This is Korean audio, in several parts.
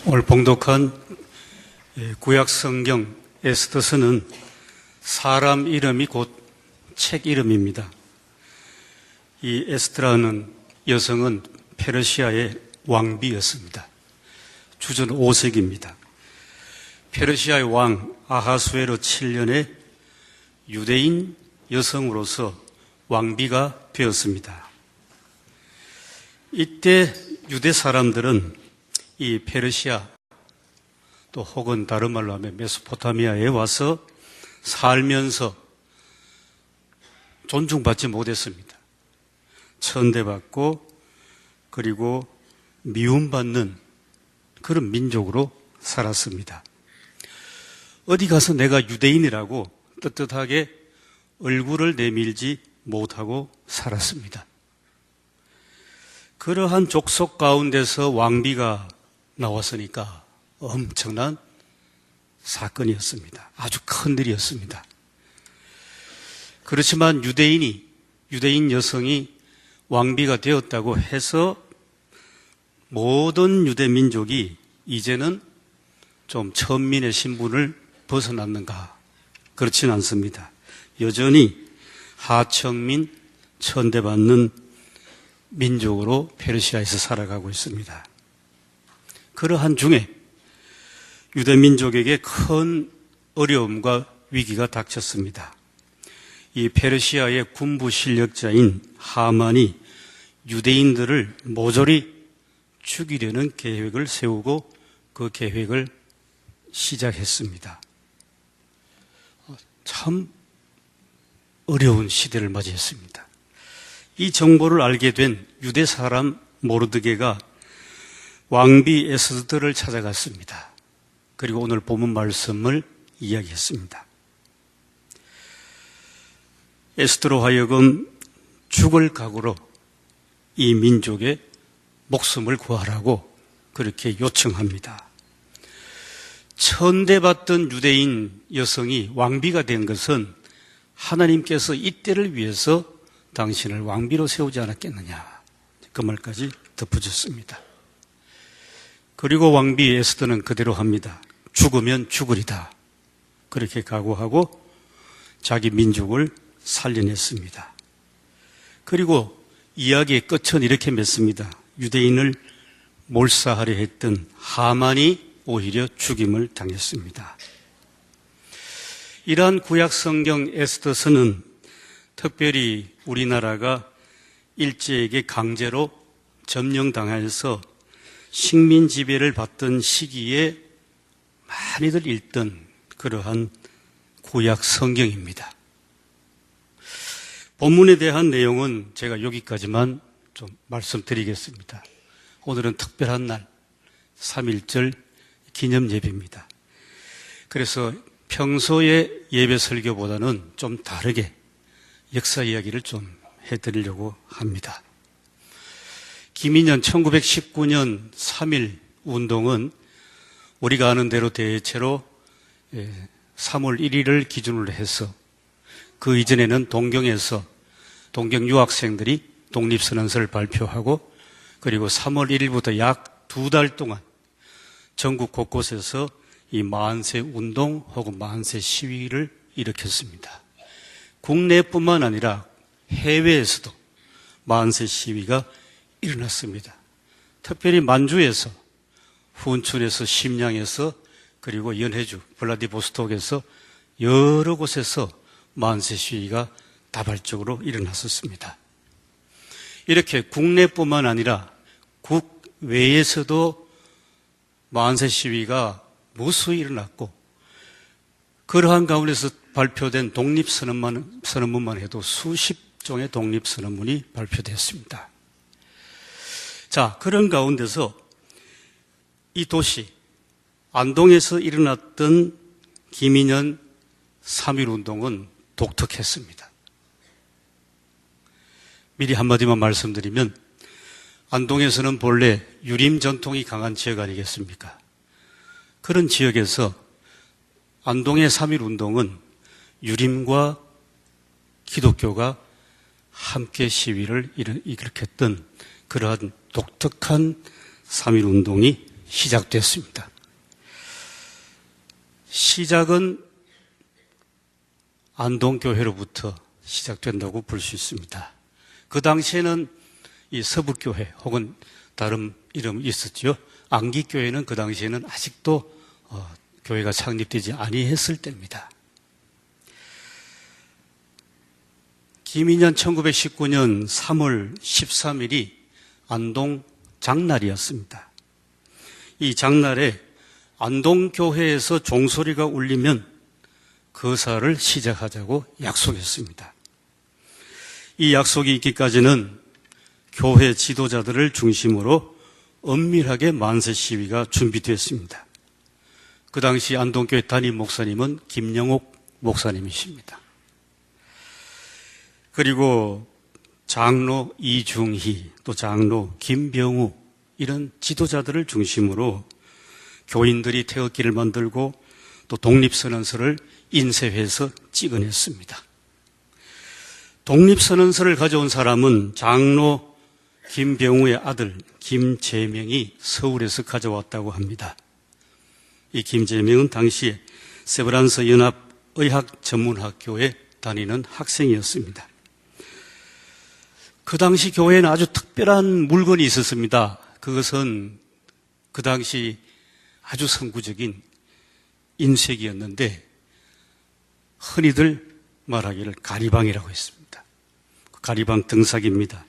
오늘 봉독한 구약성경 에스더서는 사람 이름이 곧 책 이름입니다. 이 에스더라는 여성은 페르시아의 왕비였습니다. 주전 5세기입니다. 페르시아의 왕 아하수에로 7년에 유대인 여성으로서 왕비가 되었습니다. 이때 유대 사람들은 이 페르시아 또 혹은 다른 말로 하면 메소포타미아에 와서 살면서 존중받지 못했습니다. 천대받고 그리고 미움받는 그런 민족으로 살았습니다. 어디 가서 내가 유대인이라고 떳떳하게 얼굴을 내밀지 못하고 살았습니다. 그러한 족속 가운데서 왕비가 나왔으니까 엄청난 사건이었습니다. 아주 큰 일이었습니다. 그렇지만 유대인 여성이 왕비가 되었다고 해서 모든 유대 민족이 이제는 좀 천민의 신분을 벗어났는가? 그렇지는 않습니다. 여전히 하청민, 천대받는 민족으로 페르시아에서 살아가고 있습니다. 그러한 중에 유대 민족에게 큰 어려움과 위기가 닥쳤습니다. 이 페르시아의 군부 실력자인 하만이 유대인들을 모조리 죽이려는 계획을 세우고 그 계획을 시작했습니다. 참 어려운 시대를 맞이했습니다. 이 정보를 알게 된 유대 사람 모르드게가 왕비 에스더를 찾아갔습니다. 그리고 오늘 본문 말씀을 이야기했습니다. 에스더로 하여금 죽을 각오로 이 민족의 목숨을 구하라고 그렇게 요청합니다. 천대받던 유대인 여성이 왕비가 된 것은 하나님께서 이때를 위해서 당신을 왕비로 세우지 않았겠느냐, 그 말까지 덧붙였습니다. 그리고 왕비 에스더는 그대로 합니다. 죽으면 죽으리다. 그렇게 각오하고 자기 민족을 살려냈습니다. 그리고 이야기의 끝은 이렇게 맺습니다. 유대인을 몰살하려 했던 하만이 오히려 죽임을 당했습니다. 이러한 구약성경 에스더서는 특별히 우리나라가 일제에게 강제로 점령당해서 식민 지배를 받던 시기에 많이들 읽던 그러한 구약 성경입니다. 본문에 대한 내용은 제가 여기까지만 좀 말씀드리겠습니다. 오늘은 특별한 날, 3.1절 기념 예배입니다. 그래서 평소의 예배 설교보다는 좀 다르게 역사 이야기를 좀 해드리려고 합니다. 기민년 1919년 3.1 운동은 우리가 아는 대로 대체로 3월 1일을 기준으로 해서 그 이전에는 동경에서 동경 유학생들이 독립선언서를 발표하고 그리고 3월 1일부터 약 2달 동안 전국 곳곳에서 이 만세 운동 혹은 만세 시위를 일으켰습니다. 국내뿐만 아니라 해외에서도 만세 시위가 일어났습니다. 특별히 만주에서, 훈춘에서, 심양에서, 그리고 연해주, 블라디보스톡에서 여러 곳에서 만세 시위가 다발적으로 일어났었습니다. 이렇게 국내뿐만 아니라 국외에서도 만세 시위가 무수히 일어났고 그러한 가운데서 발표된 독립선언문만 해도 수십 종의 독립선언문이 발표됐습니다. 자, 그런 가운데서 이 도시 안동에서 일어났던 기민년 3.1 운동은 독특했습니다. 미리 한마디만 말씀드리면 안동에서는 본래 유림 전통이 강한 지역 아니겠습니까? 그런 지역에서 안동의 3.1 운동은 유림과 기독교가 함께 시위를 일으켰던 그러한 독특한 3.1 운동이 시작됐습니다. 시작은 안동교회로부터 시작된다고 볼 수 있습니다. 그 당시에는 이 서북교회 혹은 다른 이름이 있었죠. 안기교회는 그 당시에는 아직도 교회가 창립되지 아니했을 때입니다. 김인년 1919년 3월 13일이 안동 장날이었습니다. 이 장날에 안동교회에서 종소리가 울리면 거사를 시작하자고 약속했습니다. 이 약속이 있기까지는 교회 지도자들을 중심으로 엄밀하게 만세 시위가 준비됐습니다. 그 당시 안동교회 담임 목사님은 김영옥 목사님이십니다. 그리고 장로 이중희, 또 장로 김병우 이런 지도자들을 중심으로 교인들이 태극기를 만들고 또 독립선언서를 인쇄해서 찍어냈습니다. 독립선언서를 가져온 사람은 장로 김병우의 아들 김재명이 서울에서 가져왔다고 합니다. 이 김재명은 당시에 세브란스 연합의학전문학교에 다니는 학생이었습니다. 그 당시 교회에는 아주 특별한 물건이 있었습니다. 그것은 그 당시 아주 선구적인 인쇄기였는데 흔히들 말하기를 가리방이라고 했습니다. 가리방 등사기입니다.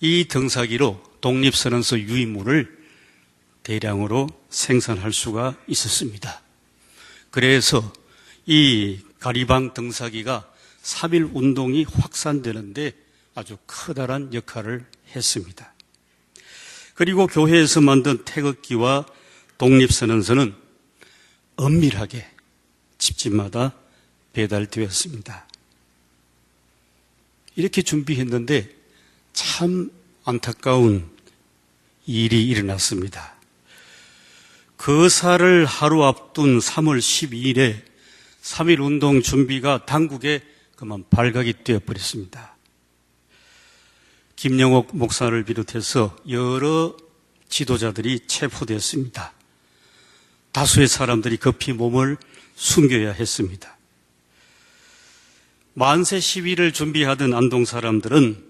이 등사기로 독립선언서 유인물을 대량으로 생산할 수가 있었습니다. 그래서 이 가리방 등사기가 3.1 운동이 확산되는데 아주 커다란 역할을 했습니다. 그리고 교회에서 만든 태극기와 독립선언서는 엄밀하게 집집마다 배달되었습니다. 이렇게 준비했는데 참 안타까운 일이 일어났습니다. 거사를 하루 앞둔 3월 12일에 3.1 운동 준비가 당국에 그만 발각이 되어버렸습니다. 김영옥 목사를 비롯해서 여러 지도자들이 체포됐습니다. 다수의 사람들이 급히 몸을 숨겨야 했습니다. 만세 시위를 준비하던 안동 사람들은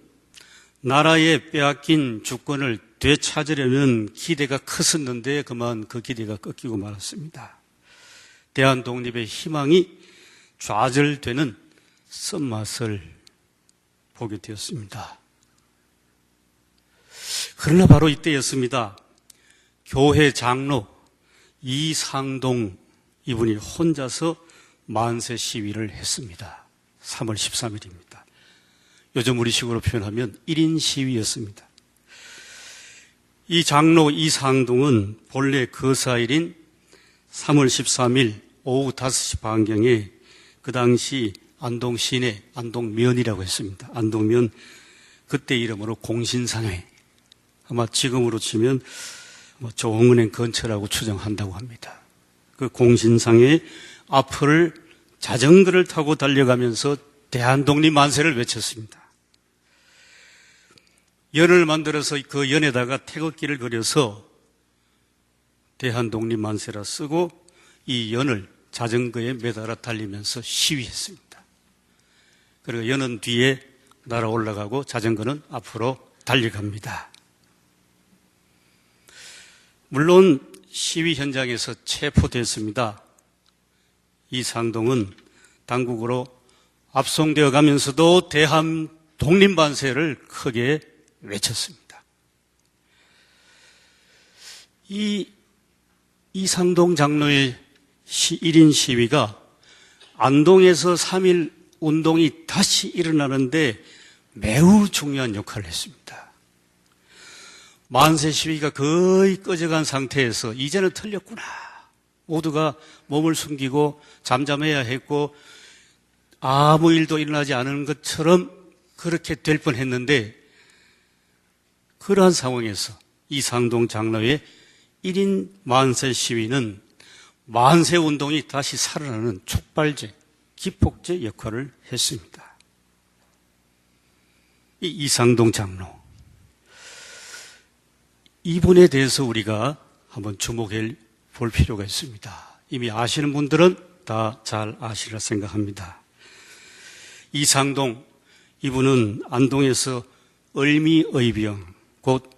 나라에 빼앗긴 주권을 되찾으려는 기대가 컸었는데 그만 그 기대가 꺾이고 말았습니다. 대한 독립의 희망이 좌절되는 쓴맛을 보게 되었습니다. 그러나 바로 이때였습니다. 교회 장로 이상동 이분이 혼자서 만세 시위를 했습니다. 3월 13일입니다. 요즘 우리식으로 표현하면 1인 시위였습니다. 이 장로 이상동은 본래 거사일인 3월 13일 오후 5시 반경에 그 당시 안동 시내 안동면이라고 했습니다. 안동면 그때 이름으로 공신상회, 아마 지금으로 치면 조흥은행 근처라고 추정한다고 합니다. 그 공신상회 앞을 자전거를 타고 달려가면서 대한독립 만세를 외쳤습니다. 연을 만들어서 그 연에다가 태극기를 그려서 대한독립 만세라 쓰고 이 연을 자전거에 매달아 달리면서 시위했습니다. 그리고 연은 뒤에 날아 올라가고 자전거는 앞으로 달려갑니다. 물론 시위 현장에서 체포됐습니다. 이상동은 당국으로 압송되어 가면서도 대한 독립만세를 크게 외쳤습니다. 이 이상동 장로의 1인 시위가 안동에서 3.1 운동이 다시 일어나는데 매우 중요한 역할을 했습니다. 만세 시위가 거의 꺼져간 상태에서 이제는 틀렸구나. 모두가 몸을 숨기고 잠잠해야 했고 아무 일도 일어나지 않은 것처럼 그렇게 될 뻔했는데 그러한 상황에서 이상동 장로의 1인 만세 시위는 만세 운동이 다시 살아나는 촉발제, 기폭제 역할을 했습니다. 이 이상동 장로, 이분에 대해서 우리가 한번 주목해 볼 필요가 있습니다. 이미 아시는 분들은 다 잘 아시리라 생각합니다. 이상동, 이분은 안동에서 을미의병, 곧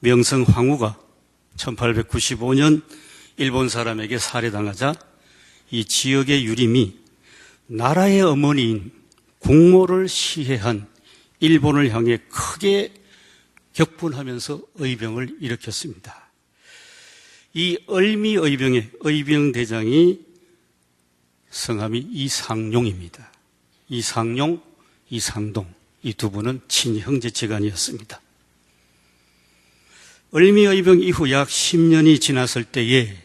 명성황후가 1895년 일본 사람에게 살해당하자 이 지역의 유림이 나라의 어머니인 국모를 시해한 일본을 향해 크게 격분하면서 의병을 일으켰습니다. 이 을미의병의 의병대장이 성함이 이상용입니다. 이상용, 이상동, 이 두 분은 친형제지간이었습니다. 을미의병 이후 약 10년이 지났을 때에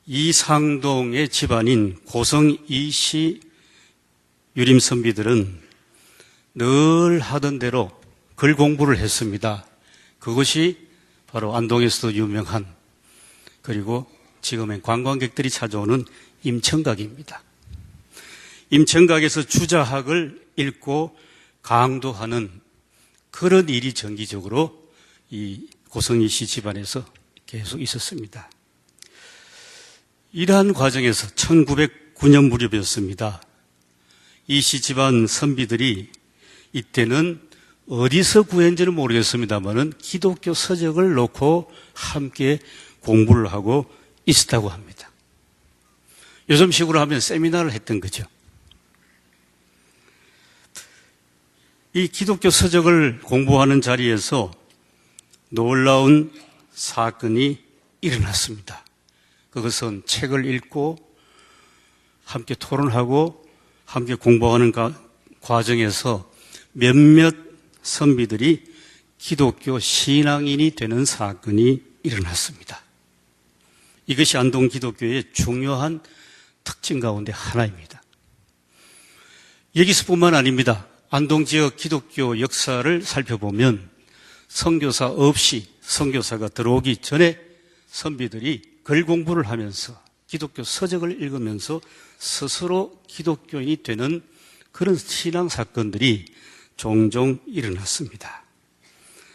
이상동의 집안인 고성 이씨 유림선비들은 늘 하던 대로 글 공부를 했습니다. 그것이 바로 안동에서도 유명한, 그리고 지금의 관광객들이 찾아오는 임청각입니다. 임청각에서 주자학을 읽고 강도하는 그런 일이 정기적으로 이 고성희 씨 집안에서 계속 있었습니다. 이러한 과정에서 1909년 무렵이었습니다. 이 씨 집안 선비들이 이때는 어디서 구했는지는 모르겠습니다만은 기독교 서적을 놓고 함께 공부를 하고 있었다고 합니다. 요즘식으로 하면 세미나를 했던 거죠. 이 기독교 서적을 공부하는 자리에서 놀라운 사건이 일어났습니다. 그것은 책을 읽고 함께 토론하고 함께 공부하는 과정에서 몇몇 선비들이 기독교 신앙인이 되는 사건이 일어났습니다. 이것이 안동 기독교의 중요한 특징 가운데 하나입니다. 여기서뿐만 아닙니다. 안동 지역 기독교 역사를 살펴보면 선교사 없이 선교사가 들어오기 전에 선비들이 글 공부를 하면서 기독교 서적을 읽으면서 스스로 기독교인이 되는 그런 신앙 사건들이 종종 일어났습니다.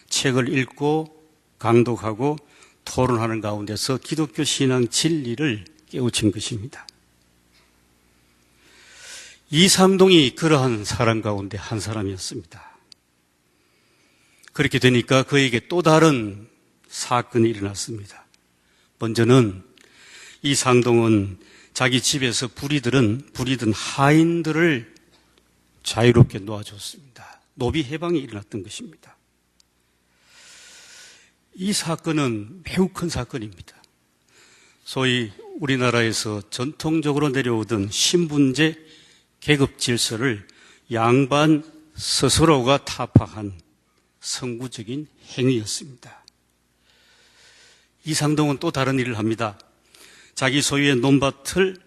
책을 읽고 강독하고 토론하는 가운데서 기독교 신앙 진리를 깨우친 것입니다. 이상동이 그러한 사람 가운데 한 사람이었습니다. 그렇게 되니까 그에게 또 다른 사건이 일어났습니다. 먼저는 이상동은 자기 집에서 부리던 하인들을 자유롭게 놓아줬습니다. 노비 해방이 일어났던 것입니다. 이 사건은 매우 큰 사건입니다. 소위 우리나라에서 전통적으로 내려오던 신분제 계급 질서를 양반 스스로가 타파한 선구적인 행위였습니다. 이상동은 또 다른 일을 합니다. 자기 소유의 논밭을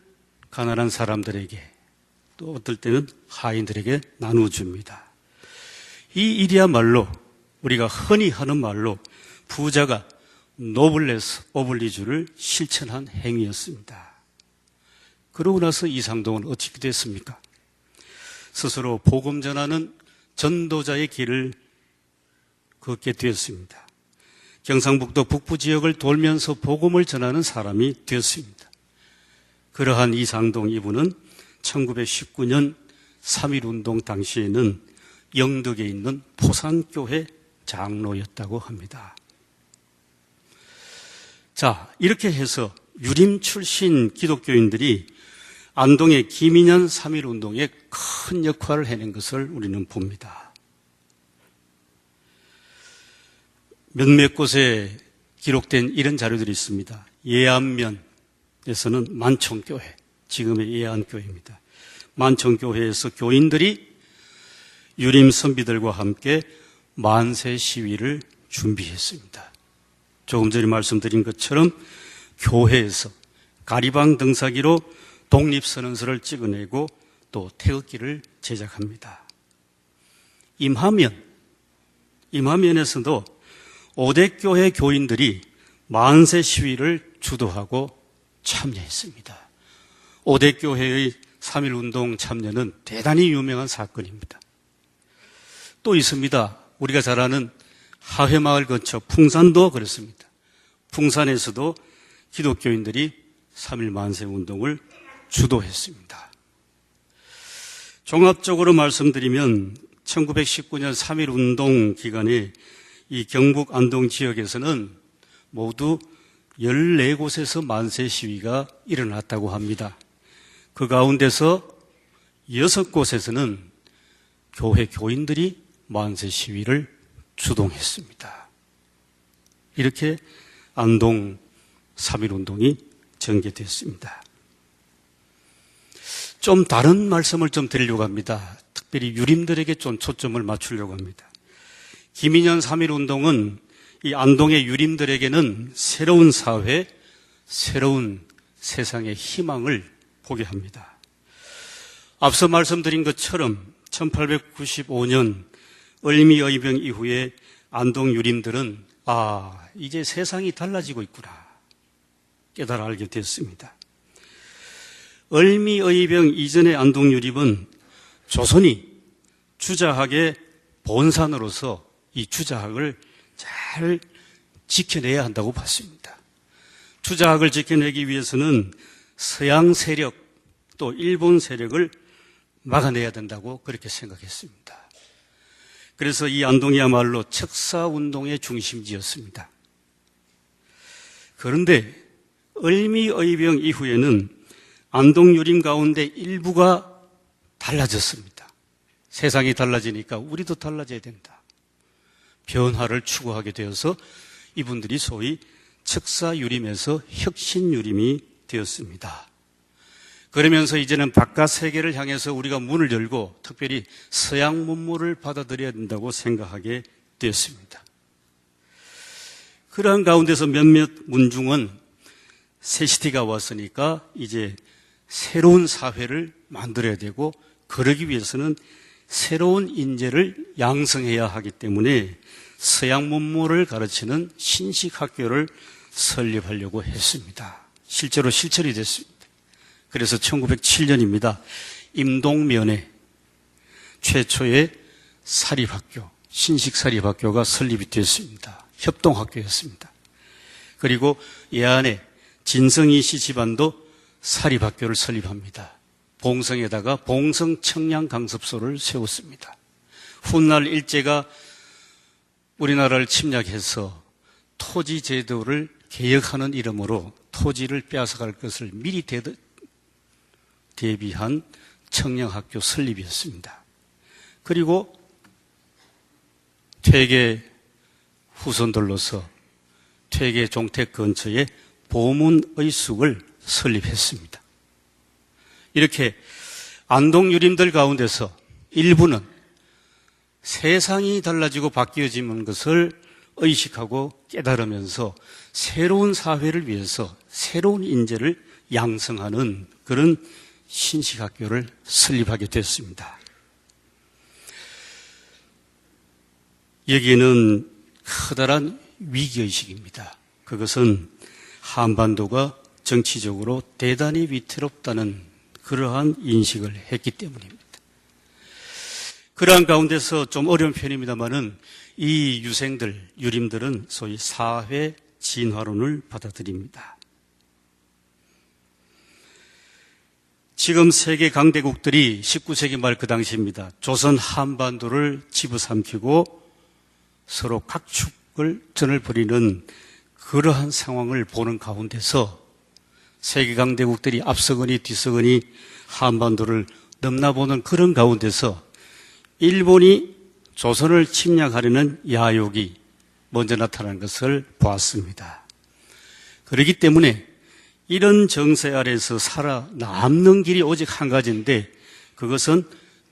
가난한 사람들에게, 또 어떨 때는 하인들에게 나눠줍니다. 이 일이야말로 우리가 흔히 하는 말로 부자가 노블레스 오블리주를 실천한 행위였습니다. 그러고 나서 이상동은 어떻게 됐습니까? 스스로 복음 전하는 전도자의 길을 걷게 되었습니다. 경상북도 북부 지역을 돌면서 복음을 전하는 사람이 되었습니다. 그러한 이상동 이분은 1919년 3.1운동 당시에는 영덕에 있는 포산교회 장로였다고 합니다. 자, 이렇게 해서 유림 출신 기독교인들이 안동의 김인현 3.1운동에 큰 역할을 해낸 것을 우리는 봅니다. 몇몇 곳에 기록된 이런 자료들이 있습니다. 예안면에서는 만총교회, 지금의 예안교회입니다. 만총교회에서 교인들이 유림 선비들과 함께 만세 시위를 준비했습니다. 조금 전에 말씀드린 것처럼 교회에서 가리방 등사기로 독립선언서를 찍어내고 또 태극기를 제작합니다. 임하면에서도 5대 교회 교인들이 만세 시위를 주도하고 참여했습니다. 5대 교회의 3.1운동 참여는 대단히 유명한 사건입니다. 또 있습니다. 우리가 잘 아는 하회마을 근처 풍산도 그렇습니다. 풍산에서도 기독교인들이 3.1 만세 운동을 주도했습니다. 종합적으로 말씀드리면 1919년 3.1 운동 기간에 이 경북 안동 지역에서는 모두 14곳에서 만세 시위가 일어났다고 합니다. 그 가운데서 6곳에서는 교회 교인들이 만세 시위를 주동했습니다. 이렇게 안동 3.1 운동이 전개됐습니다. 좀 다른 말씀을 좀 드리려고 합니다. 특별히 유림들에게 좀 초점을 맞추려고 합니다. 김인현 3.1 운동은 이 안동의 유림들에게는 새로운 사회, 새로운 세상의 희망을 보게 합니다. 앞서 말씀드린 것처럼 1895년 을미의병 이후에 안동 유림들은 이제 세상이 달라지고 있구나 깨달아 알게 됐습니다. 을미의병 이전의 안동 유림은 조선이 주자학의 본산으로서 이 주자학을 잘 지켜내야 한다고 봤습니다. 주자학을 지켜내기 위해서는 서양 세력 또 일본 세력을 막아내야 된다고 그렇게 생각했습니다. 그래서 이 안동이야말로 척사운동의 중심지였습니다. 그런데 을미의병 이후에는 안동 유림 가운데 일부가 달라졌습니다. 세상이 달라지니까 우리도 달라져야 된다. 변화를 추구하게 되어서 이분들이 소위 척사유림에서 혁신유림이 되었습니다. 그러면서 이제는 바깥 세계를 향해서 우리가 문을 열고 특별히 서양 문물을 받아들여야 된다고 생각하게 되었습니다. 그러한 가운데서 몇몇 문중은 새 시대가 왔으니까 이제 새로운 사회를 만들어야 되고 그러기 위해서는 새로운 인재를 양성해야 하기 때문에 서양 문물을 가르치는 신식학교를 설립하려고 했습니다. 실제로 실천이 됐습니다. 그래서 1907년입니다. 임동면에 최초의 사립학교, 신식사립학교가 설립이 됐습니다. 협동학교였습니다. 그리고 예안에 진성이 씨 집안도 사립학교를 설립합니다. 봉성에다가 봉성청량강습소를 세웠습니다. 훗날 일제가 우리나라를 침략해서 토지 제도를 개혁하는 이름으로 토지를 빼앗아갈 것을 미리 대비한 청량학교 설립이었습니다. 그리고 퇴계 후손들로서 퇴계 종택 근처에 보문의숙을 설립했습니다. 이렇게 안동 유림들 가운데서 일부는 세상이 달라지고 바뀌어지는 것을 의식하고 깨달으면서 새로운 사회를 위해서 새로운 인재를 양성하는 그런 신식학교를 설립하게 됐습니다. 여기에는 커다란 위기의식입니다. 그것은 한반도가 정치적으로 대단히 위태롭다는 그러한 인식을 했기 때문입니다. 그러한 가운데서 좀 어려운 편입니다만은 이 유생들, 유림들은 소위 사회 진화론을 받아들입니다. 지금 세계 강대국들이 19세기 말 그 당시입니다. 조선 한반도를 집어삼키고 서로 각축을 전을 벌이는 그러한 상황을 보는 가운데서 세계 강대국들이 앞서거니 뒤서거니 한반도를 넘나보는 그런 가운데서 일본이 조선을 침략하려는 야욕이 먼저 나타난 것을 보았습니다. 그렇기 때문에 이런 정세 아래서 살아남는 길이 오직 한 가지인데 그것은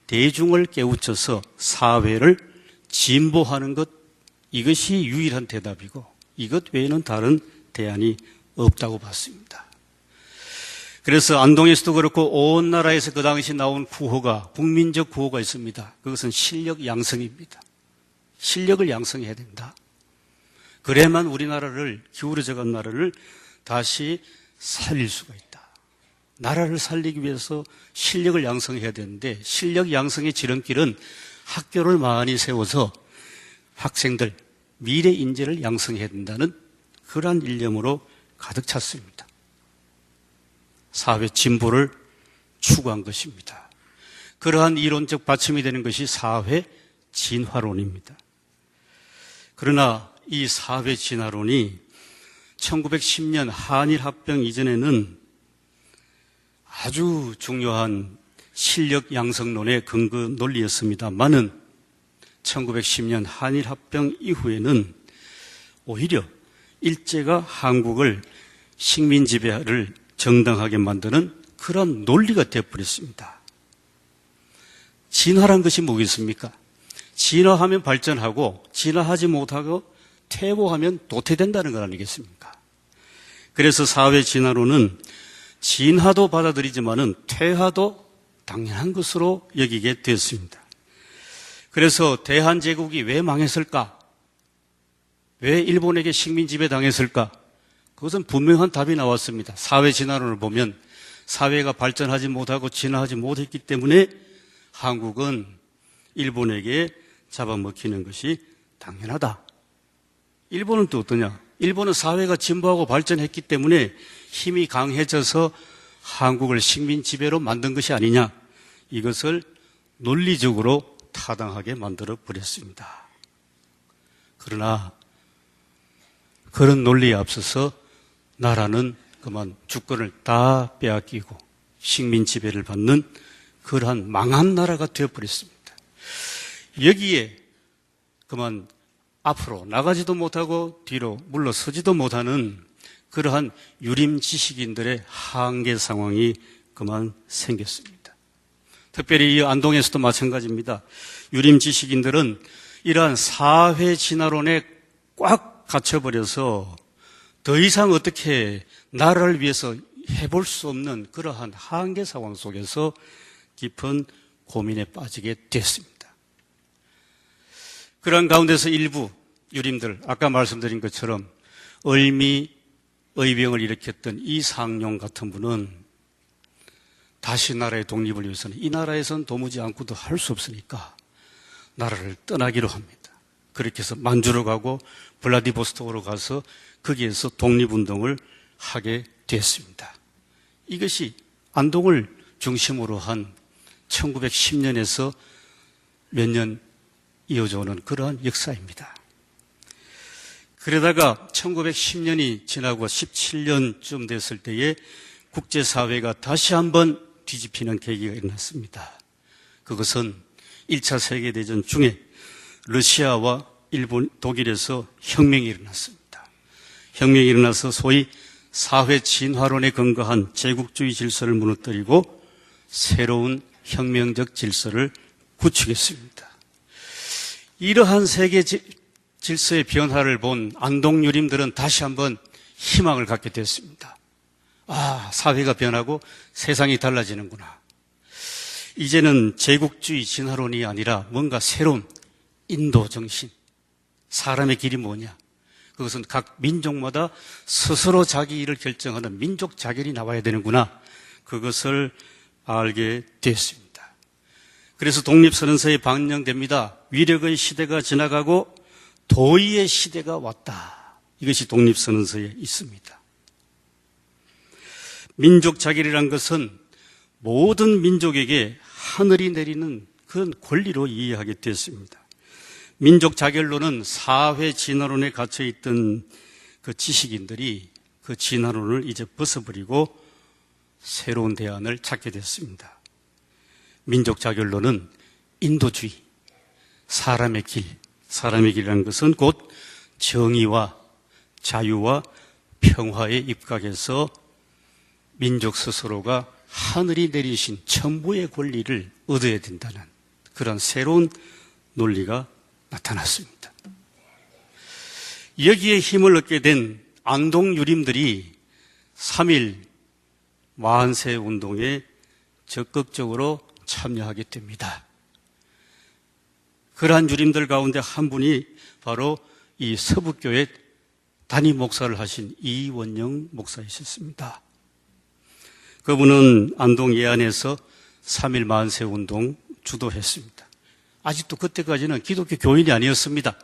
대중을 깨우쳐서 사회를 진보하는 것, 이것이 유일한 대답이고 이것 외에는 다른 대안이 없다고 봤습니다. 그래서 안동에서도 그렇고 온 나라에서 그 당시 나온 구호가, 국민적 구호가 있습니다. 그것은 실력 양성입니다. 실력을 양성해야 된다. 그래야만 우리나라를, 기울어져간 나라를 다시 살릴 수가 있다. 나라를 살리기 위해서 실력을 양성해야 되는데 실력 양성의 지름길은 학교를 많이 세워서 학생들, 미래 인재를 양성해야 된다는 그러한 일념으로 가득 찼습니다. 사회 진보를 추구한 것입니다. 그러한 이론적 받침이 되는 것이 사회 진화론입니다. 그러나 이 사회 진화론이 1910년 한일 합병 이전에는 아주 중요한 실력 양성론의 근거 논리였습니다만은 1910년 한일 합병 이후에는 오히려 일제가 한국을 식민 지배를 정당하게 만드는 그런 논리가 되어버렸습니다. 진화란 것이 뭐겠습니까? 진화하면 발전하고 진화하지 못하고 퇴보하면 도태된다는 것 아니겠습니까? 그래서 사회 진화론은 진화도 받아들이지만은 퇴화도 당연한 것으로 여기게 되었습니다. 그래서 대한제국이 왜 망했을까? 왜 일본에게 식민 지배당했을까? 그것은 분명한 답이 나왔습니다. 사회 진화론을 보면 사회가 발전하지 못하고 진화하지 못했기 때문에 한국은 일본에게 잡아먹히는 것이 당연하다. 일본은 또 어떠냐? 일본은 사회가 진보하고 발전했기 때문에 힘이 강해져서 한국을 식민 지배로 만든 것이 아니냐. 이것을 논리적으로 타당하게 만들어 버렸습니다. 그러나 그런 논리에 앞서서 나라는 그만 주권을 다 빼앗기고 식민 지배를 받는 그러한 망한 나라가 되어버렸습니다. 여기에 그만 앞으로 나가지도 못하고 뒤로 물러서지도 못하는 그러한 유림 지식인들의 한계 상황이 그만 생겼습니다. 특별히 이 안동에서도 마찬가지입니다. 유림 지식인들은 이러한 사회 진화론에 꽉 갇혀버려서 더 이상 어떻게 나라를 위해서 해볼 수 없는 그러한 한계 상황 속에서 깊은 고민에 빠지게 됐습니다. 그런 가운데서 일부 유림들, 아까 말씀드린 것처럼 을미 의병을 일으켰던 이상용 같은 분은 다시 나라의 독립을 위해서는 이 나라에서는 도무지 않고도 할 수 없으니까 나라를 떠나기로 합니다. 그렇게 해서 만주로 가고 블라디보스톡으로 가서 거기에서 독립운동을 하게 됐습니다. 이것이 안동을 중심으로 한 1910년에서 몇 년 이어져 오는 그러한 역사입니다. 그러다가 1910년이 지나고 17년쯤 됐을 때에 국제사회가 다시 한번 뒤집히는 계기가 일어났습니다. 그것은 1차 세계대전 중에 러시아와 일본, 독일에서 혁명이 일어났습니다. 혁명이 일어나서 소위 사회 진화론에 근거한 제국주의 질서를 무너뜨리고 새로운 혁명적 질서를 구축했습니다. 이러한 세계 질서의 변화를 본 안동유림들은 다시 한번 희망을 갖게 됐습니다. 아, 사회가 변하고 세상이 달라지는구나. 이제는 제국주의 진화론이 아니라 뭔가 새로운 인도 정신, 사람의 길이 뭐냐? 그것은 각 민족마다 스스로 자기 일을 결정하는 민족 자결이 나와야 되는구나. 그것을 알게 됐습니다. 그래서 독립선언서에 방영됩니다. 위력의 시대가 지나가고 도의의 시대가 왔다. 이것이 독립선언서에 있습니다. 민족 자결이란 것은 모든 민족에게 하늘이 내리는 그런 권리로 이해하게 됐습니다. 민족 자결론은 사회 진화론에 갇혀있던 그 지식인들이 그 진화론을 이제 벗어버리고 새로운 대안을 찾게 됐습니다. 민족 자결론은 인도주의, 사람의 길, 사람의 길이라는 것은 곧 정의와 자유와 평화에 입각해서 민족 스스로가 하늘이 내리신 천부의 권리를 얻어야 된다는 그런 새로운 논리가 나타났습니다. 여기에 힘을 얻게 된 안동유림들이 3.1 만세 운동에 적극적으로 참여하게 됩니다. 그러한 유림들 가운데 한 분이 바로 이 서북교회 담임 목사를 하신 이원영 목사이셨습니다. 그분은 안동 예안에서 3.1 만세 운동 주도했습니다. 아직도 그때까지는 기독교 교인이 아니었습니다.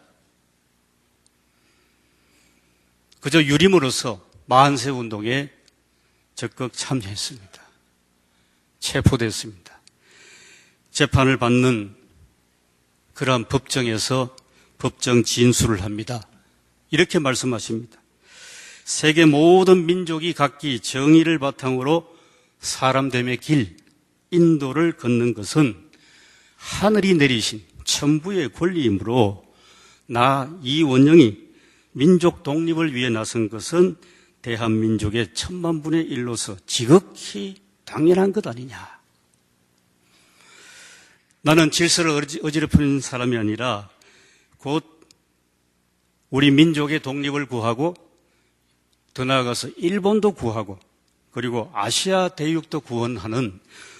그저 유림으로서 만세운동에 적극 참여했습니다. 체포됐습니다. 재판을 받는 그러한 법정에서 법정 진술을 합니다. 이렇게 말씀하십니다. 세계 모든 민족이 각기 정의를 바탕으로 사람됨의 길, 인도를 걷는 것은 하늘이 내리신 천부의 권리이므로 나 이원영이 민족 독립을 위해 나선 것은 대한민족의 1000만분의 1로서 지극히 당연한 것 아니냐. 나는 질서를 어지럽히는 사람이 아니라 곧 우리 민족의 독립을 구하고 더 나아가서 일본도 구하고 그리고 아시아 대륙도 구원하는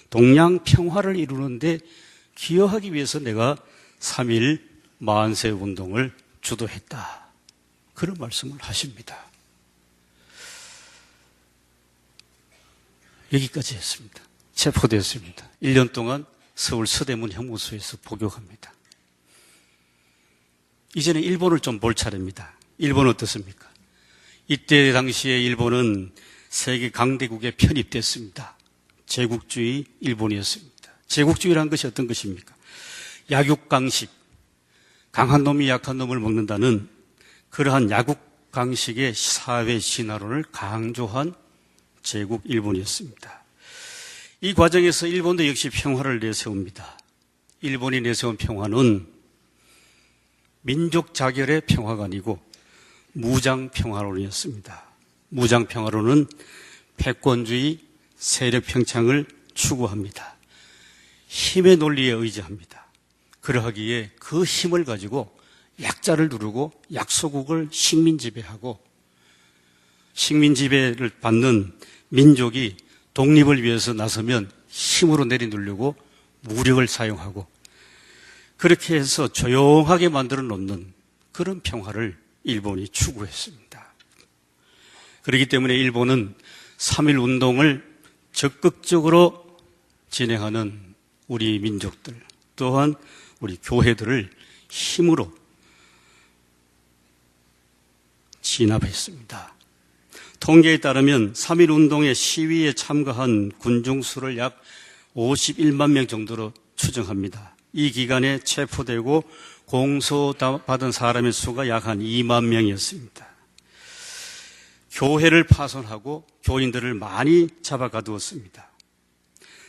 동양 평화를 이루는데 기여하기 위해서 내가 3.1 만세 운동을 주도했다. 그런 말씀을 하십니다. 여기까지 했습니다. 체포됐습니다. 1년 동안 서울 서대문 형무소에서 복역합니다. 이제는 일본을 좀 볼 차례입니다. 일본 어떻습니까? 이때 당시에 일본은 세계 강대국에 편입됐습니다. 제국주의 일본이었습니다. 제국주의란 것이 어떤 것입니까? 약육강식, 강한 놈이 약한 놈을 먹는다는 그러한 약육강식의 사회 신화론을 강조한 제국 일본이었습니다. 이 과정에서 일본도 역시 평화를 내세웁니다. 일본이 내세운 평화는 민족 자결의 평화가 아니고 무장 평화론이었습니다. 무장 평화론은 패권주의, 세력 평창을 추구합니다. 힘의 논리에 의지합니다. 그러하기에 그 힘을 가지고 약자를 누르고 약소국을 식민 지배하고 식민 지배를 받는 민족이 독립을 위해서 나서면 힘으로 내리누르고 무력을 사용하고 그렇게 해서 조용하게 만들어 놓는 그런 평화를 일본이 추구했습니다. 그렇기 때문에 일본은 3.1 운동을 적극적으로 진행하는 우리 민족들 또한 우리 교회들을 힘으로 진압했습니다. 통계에 따르면 3.1 운동의 시위에 참가한 군중수를 약 51만 명 정도로 추정합니다. 이 기간에 체포되고 공소받은 사람의 수가 약 한 2만 명이었습니다. 교회를 파손하고 교인들을 많이 잡아가두었습니다.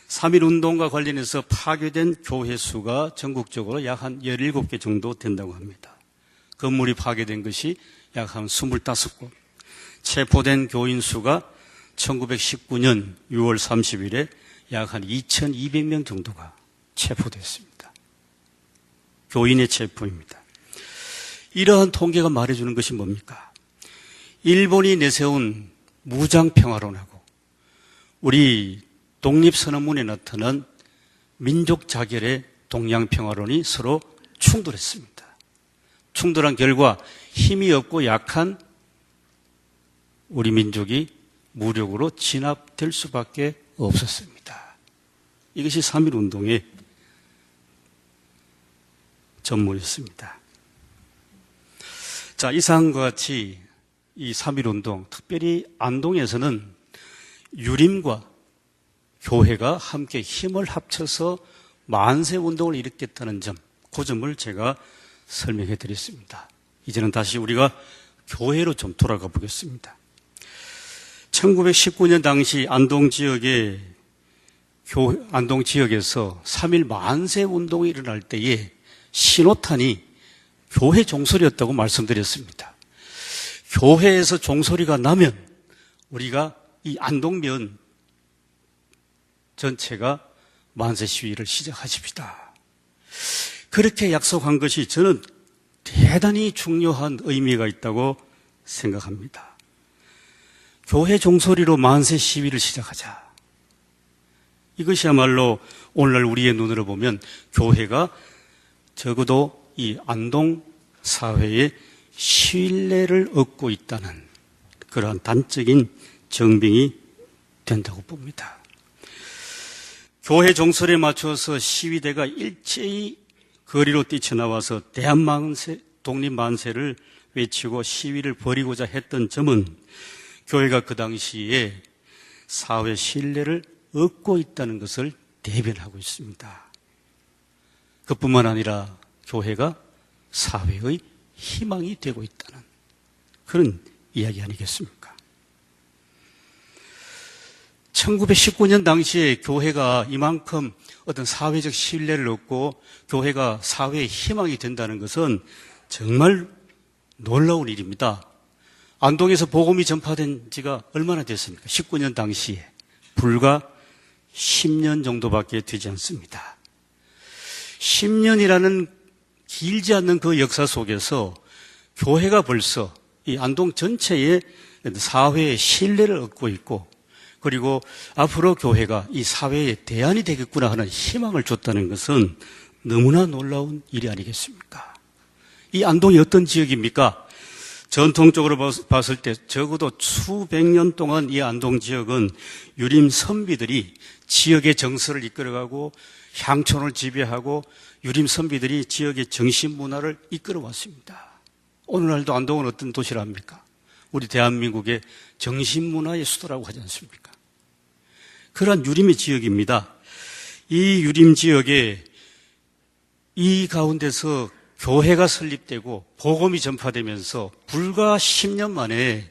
3.1 운동과 관련해서 파괴된 교회 수가 전국적으로 약 한 17개 정도 된다고 합니다. 건물이 파괴된 것이 약 한 25곳, 체포된 교인 수가 1919년 6월 30일에 약 한 2,200명 정도가 체포됐습니다. 교인의 체포입니다. 이러한 통계가 말해주는 것이 뭡니까? 일본이 내세운 무장평화론하고 우리 독립선언문에 나타난 민족자결의 동양평화론이 서로 충돌했습니다. 충돌한 결과 힘이 없고 약한 우리 민족이 무력으로 진압될 수밖에 없었습니다. 이것이 3.1 운동의 전문이었습니다. 자, 이상과 같이 이 3.1 운동, 특별히 안동에서는 유림과 교회가 함께 힘을 합쳐서 만세 운동을 일으켰다는 점, 그 점을 제가 설명해 드렸습니다. 이제는 다시 우리가 교회로 좀 돌아가 보겠습니다. 1919년 당시 안동 지역에서 3.1 만세 운동이 일어날 때에 신호탄이 교회 종소리였다고 말씀드렸습니다. 교회에서 종소리가 나면 우리가 이 안동면 전체가 만세 시위를 시작하십시다. 그렇게 약속한 것이 저는 대단히 중요한 의미가 있다고 생각합니다. 교회 종소리로 만세 시위를 시작하자. 이것이야말로 오늘날 우리의 눈으로 보면 교회가 적어도 이 안동 사회에 신뢰를 얻고 있다는 그러한 단적인 증빙이 된다고 봅니다. 교회 종소리에 맞춰서 시위대가 일제히 거리로 뛰쳐나와서 대한만세, 독립만세를 외치고 시위를 벌이고자 했던 점은 교회가 그 당시에 사회 신뢰를 얻고 있다는 것을 대변하고 있습니다. 그뿐만 아니라 교회가 사회의 희망이 되고 있다는 그런 이야기 아니겠습니까? 1919년 당시에 교회가 이만큼 어떤 사회적 신뢰를 얻고 교회가 사회의 희망이 된다는 것은 정말 놀라운 일입니다. 안동에서 복음이 전파된 지가 얼마나 됐습니까? 19년 당시에 불과 10년 정도밖에 되지 않습니다. 10년이라는 길지 않는 그 역사 속에서 교회가 벌써 이 안동 전체의 사회의 신뢰를 얻고 있고, 그리고 앞으로 교회가 이 사회의 대안이 되겠구나 하는 희망을 줬다는 것은 너무나 놀라운 일이 아니겠습니까? 이 안동이 어떤 지역입니까? 전통적으로 봤을 때 적어도 수백 년 동안 이 안동 지역은 유림 선비들이 지역의 정서를 이끌어가고 향촌을 지배하고 유림 선비들이 지역의 정신 문화를 이끌어 왔습니다. 오늘날도 안동은 어떤 도시라 합니까? 우리 대한민국의 정신 문화의 수도라고 하지 않습니까? 그러한 유림의 지역입니다. 이 유림 지역에 이 가운데서 교회가 설립되고 복음이 전파되면서 불과 10년 만에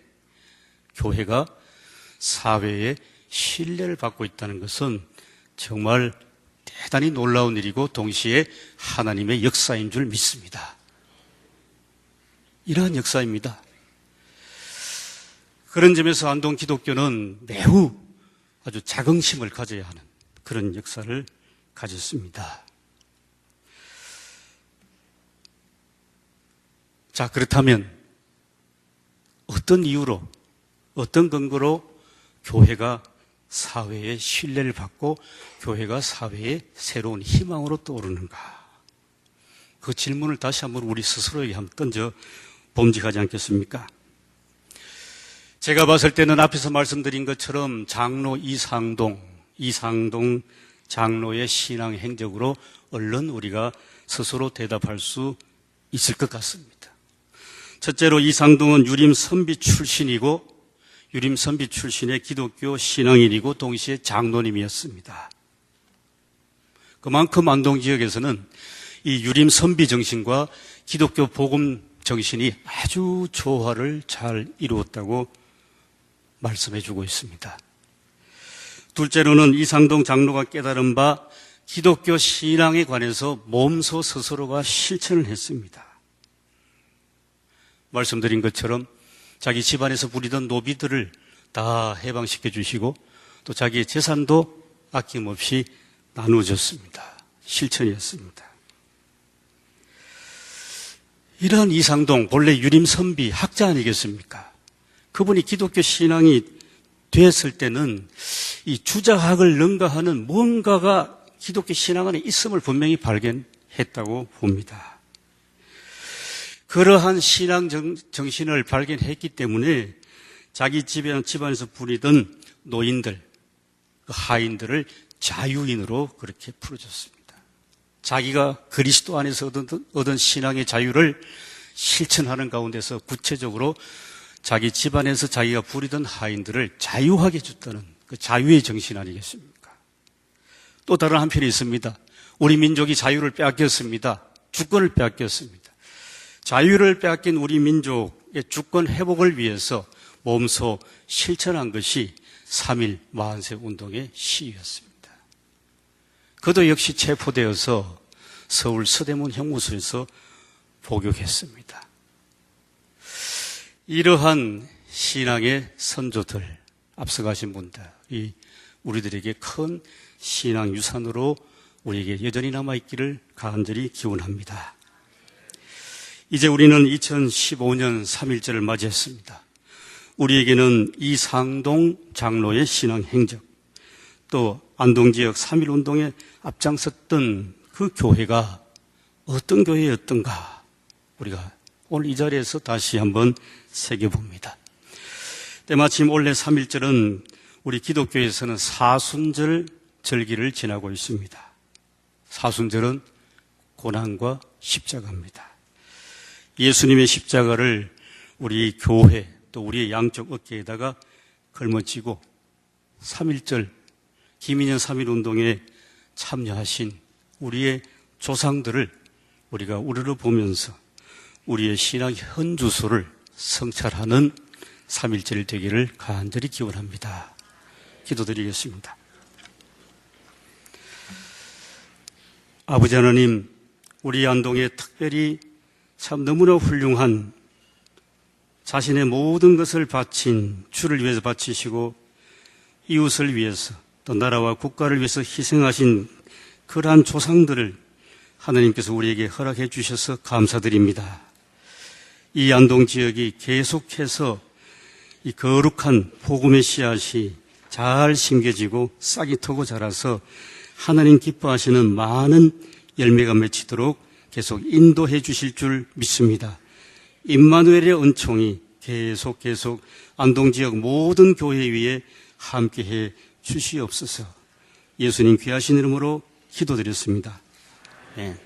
교회가 사회의 신뢰를 받고 있다는 것은 정말 대단히 놀라운 일이고 동시에 하나님의 역사인 줄 믿습니다. 이러한 역사입니다. 그런 점에서 안동 기독교는 매우 아주 자긍심을 가져야 하는 그런 역사를 가졌습니다. 자, 그렇다면 어떤 이유로, 어떤 근거로 교회가 사회의 신뢰를 받고 교회가 사회의 새로운 희망으로 떠오르는가? 그 질문을 다시 한번 우리 스스로에게 한번 던져 봄직하지 않겠습니까? 제가 봤을 때는 앞에서 말씀드린 것처럼 장로 이상동 장로의 신앙 행적으로 얼른 우리가 스스로 대답할 수 있을 것 같습니다. 첫째로 이상동은 유림 선비 출신이고 유림 선비 출신의 기독교 신앙인이고 동시에 장로님이었습니다. 그만큼 안동 지역에서는 이 유림 선비 정신과 기독교 복음 정신이 아주 조화를 잘 이루었다고 말씀해 주고 있습니다. 둘째로는 이상동 장로가 깨달은 바 기독교 신앙에 관해서 몸소 스스로가 실천을 했습니다. 말씀드린 것처럼 자기 집안에서 부리던 노비들을 다 해방시켜 주시고 또 자기의 재산도 아낌없이 나누어줬습니다. 실천이었습니다. 이러한 이상동, 본래 유림선비 학자 아니겠습니까? 그분이 기독교 신앙이 됐을 때는 이 주자학을 능가하는 뭔가가 기독교 신앙 안에 있음을 분명히 발견했다고 봅니다. 그러한 신앙 정신을 발견했기 때문에 자기 집안에서 부리던 노인들, 하인들을 자유인으로 그렇게 풀어줬습니다. 자기가 그리스도 안에서 얻은 신앙의 자유를 실천하는 가운데서 구체적으로 자기 집안에서 자기가 부리던 하인들을 자유하게 해줬다는 그 자유의 정신 아니겠습니까? 또 다른 한편이 있습니다. 우리 민족이 자유를 빼앗겼습니다. 주권을 빼앗겼습니다. 자유를 빼앗긴 우리 민족의 주권 회복을 위해서 몸소 실천한 것이 3.1 마흔세 운동의 시위였습니다. 그도 역시 체포되어서 서울 서대문 형무소에서 복역했습니다. 이러한 신앙의 선조들, 앞서가신 분들이 우리들에게 큰 신앙 유산으로 우리에게 여전히 남아있기를 간절히 기원합니다. 이제 우리는 2015년 3.1절을 맞이했습니다. 우리에게는 이상동 장로의 신앙 행적, 또 안동지역 3.1운동에 앞장섰던 그 교회가 어떤 교회였던가 우리가 오늘 이 자리에서 다시 한번 새겨봅니다. 때마침 올해 3.1절은 우리 기독교에서는 사순절 절기를 지나고 있습니다. 사순절은 고난과 십자가입니다. 예수님의 십자가를 우리 교회 또 우리의 양쪽 어깨에다가 걸머쥐고 3.1절 김인현 3.1운동에 참여하신 우리의 조상들을 우리가 우러러 보면서 우리의 신앙 현주소를 성찰하는 3.1절 되기를 간절히 기원합니다. 기도드리겠습니다. 아버지 하나님, 우리 안동에 특별히 참 너무나 훌륭한 자신의 모든 것을 바친 주를 위해서 바치시고 이웃을 위해서 또 나라와 국가를 위해서 희생하신 그러한 조상들을 하나님께서 우리에게 허락해 주셔서 감사드립니다. 이 안동 지역이 계속해서 이 거룩한 복음의 씨앗이 잘 심겨지고 싹이 트고 자라서 하나님 기뻐하시는 많은 열매가 맺히도록 계속 인도해 주실 줄 믿습니다. 임마누엘의 은총이 계속 안동 지역 모든 교회 위에 함께해 주시옵소서. 예수님 귀하신 이름으로 기도드렸습니다. 네.